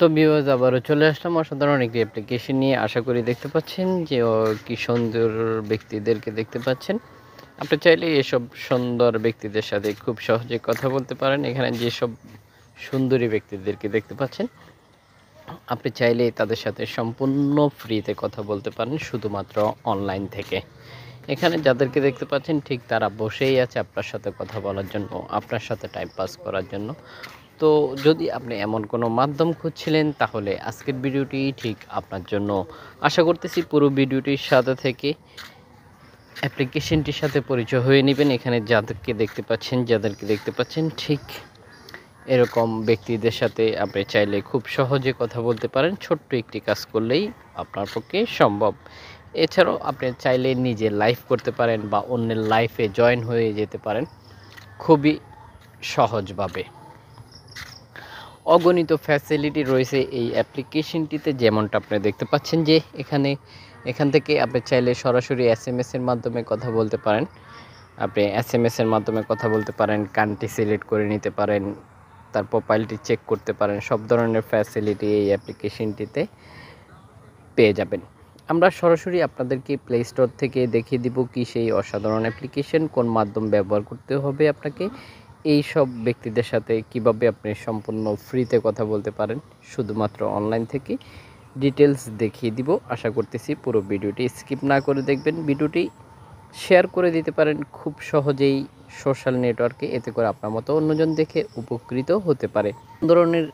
তো ভিউয়ার্স আবারও চলে আসলাম অসাধারণ একটি অ্যাপ্লিকেশন নিয়ে। আশা করি দেখতে পাচ্ছেন যে কি সুন্দর ব্যক্তিদেরকে দেখতে পাচ্ছেন। আপনি চাইলে এসব সুন্দর ব্যক্তিদের সাথে খুব সহজে কথা বলতে পারেন। এখানে যেসব সুন্দরী ব্যক্তিদেরকে দেখতে পাচ্ছেন, আপনি চাইলে তাদের সাথে সম্পূর্ণ ফ্রিতে কথা বলতে পারেন শুধুমাত্র অনলাইন থেকে। এখানে যাদেরকে দেখতে পাচ্ছেন ঠিক তারা বসেই আছে আপনার সাথে কথা বলার জন্য, আপনার সাথে টাইম পাস করার জন্য। তো যদি আপনি এমন কোনো মাধ্যম খুঁজছিলেন তাহলে আজকের ভিডিওটি ঠিক আপনার জন্য। আশা করতেছি পুরো ভিডিওটির সাথে থেকে অ্যাপ্লিকেশনটির সাথে পরিচয় হয়ে নেবেন। এখানে যাদেরকে দেখতে পাচ্ছেন ঠিক এরকম ব্যক্তিদের সাথে আপনি চাইলে খুব সহজে কথা বলতে পারেন। ছোট্ট একটি কাজ করলেই আপনার পক্ষে সম্ভব। এছাড়াও আপনি চাইলে নিজে লাইভ করতে পারেন বা অন্যের লাইফে জয়েন হয়ে যেতে পারেন খুবই সহজভাবে। অগণিত ফ্যাসিলিটি রয়েছে এই অ্যাপ্লিকেশনটিতে, যেমনটা আপনি দেখতে পাচ্ছেন যে এখান থেকে আপনি চাইলে সরাসরি এসএমএসের মাধ্যমে কথা বলতে পারেন। আপনি এসএমএসের মাধ্যমে কথা বলতে পারেন, কান্ট্রি সিলেক্ট করে নিতে পারেন, তার প্রোফাইলটি চেক করতে পারেন। সব ধরনের ফ্যাসিলিটি এই অ্যাপ্লিকেশনটিতে পেয়ে যাবেন। আমরা সরাসরি আপনাদেরকে প্লে স্টোর থেকে দেখিয়ে দিব কি সেই অসাধারণ অ্যাপ্লিকেশন, কোন মাধ্যম ব্যবহার করতে হবে আপনাকে, এই সব ব্যক্তিদের সাথে কিভাবে আপনি সম্পূর্ণ ফ্রিতে কথা বলতে পারেন শুধুমাত্র অনলাইন থেকে ডিটেলস দেখিয়ে দিব। আশা করতেছি পুরো ভিডিওটি স্কিপ না করে দেখবেন। ভিডিওটি শেয়ার করে দিতে পারেন খুব সহজেই সোশ্যাল নেটওয়ার্কে, এতে করে আপনার মতো অন্যজন দেখে উপকৃত হতে পারে। ধরনের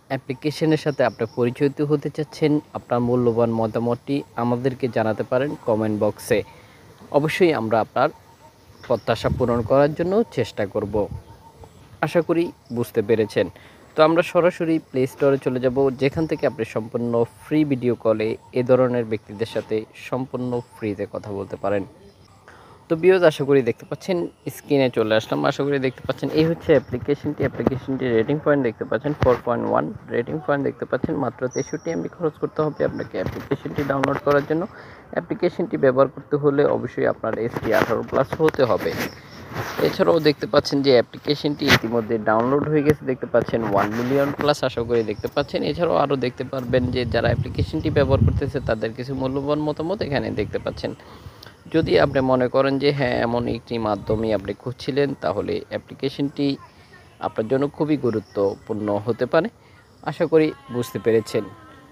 অ্যাপ্লিকেশনের সাথে আপনি পরিচিত হতে চাচ্ছেন, আপনার মূল্যবান মতামতটি আমাদেরকে জানাতে পারেন কমেন্ট বক্সে। অবশ্যই আমরা আপনার প্রত্যাশা পূরণ করার জন্য চেষ্টা করব। আশা করি বুঝতে পেরেছেন। তো আমরা সরাসরি প্লে স্টোরে চলে যাব, যেখান থেকে আপনি সম্পূর্ণ ফ্রি ভিডিও কলে এ ধরনের ব্যক্তিদের সাথে সম্পূর্ণ ফ্রিতে কথা বলতে পারেন। তো ভিউয়ার্স আশা করি দেখতে পাচ্ছেন, স্ক্রিনে চলে আসলাম। আশা করি দেখতে পাচ্ছেন এই হচ্ছে অ্যাপ্লিকেশনটি রেটিং পয়েন্ট দেখতে পাচ্ছেন 4.1 রেটিং পয়েন্ট দেখতে পাচ্ছেন। মাত্র 63 MB খরচ করতে হবে আপনাকে অ্যাপ্লিকেশনটি ডাউনলোড করার জন্য। অ্যাপ্লিকেশনটি ব্যবহার করতে হলে অবশ্যই আপনার ST 18+ হতে হবে। এছাড়াও দেখতে পাচ্ছেন যে অ্যাপ্লিকেশনটি ইতিমধ্যে ডাউনলোড হয়ে গেছে, দেখতে পাচ্ছেন 1 মিলিয়ন প্লাস। আশা করি দেখতে পাচ্ছেন। এছাড়াও আরও দেখতে পারবেন যে যারা অ্যাপ্লিকেশনটি ব্যবহার করতেছে তাদের কিছু মূল্যবান মতামত এখানে দেখতে পাচ্ছেন। যদি আপনি মনে করেন যে হ্যাঁ এমন একটি মাধ্যমে আপনি খুঁজছিলেন, তাহলে অ্যাপ্লিকেশনটি আপনার জন্য খুবই গুরুত্বপূর্ণ হতে পারে। আশা করি বুঝতে পেরেছেন।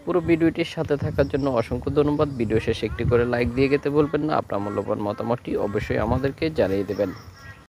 পুরো ভিডিওটির সাথে থাকার জন্য অসংখ্য ধন্যবাদ। ভিডিও শেষে একটি করে লাইক দিয়ে যেতে বলবেন না। আপনার মূল্যবান মতামতটি অবশ্যই আমাদেরকে জানিয়ে দেবেন।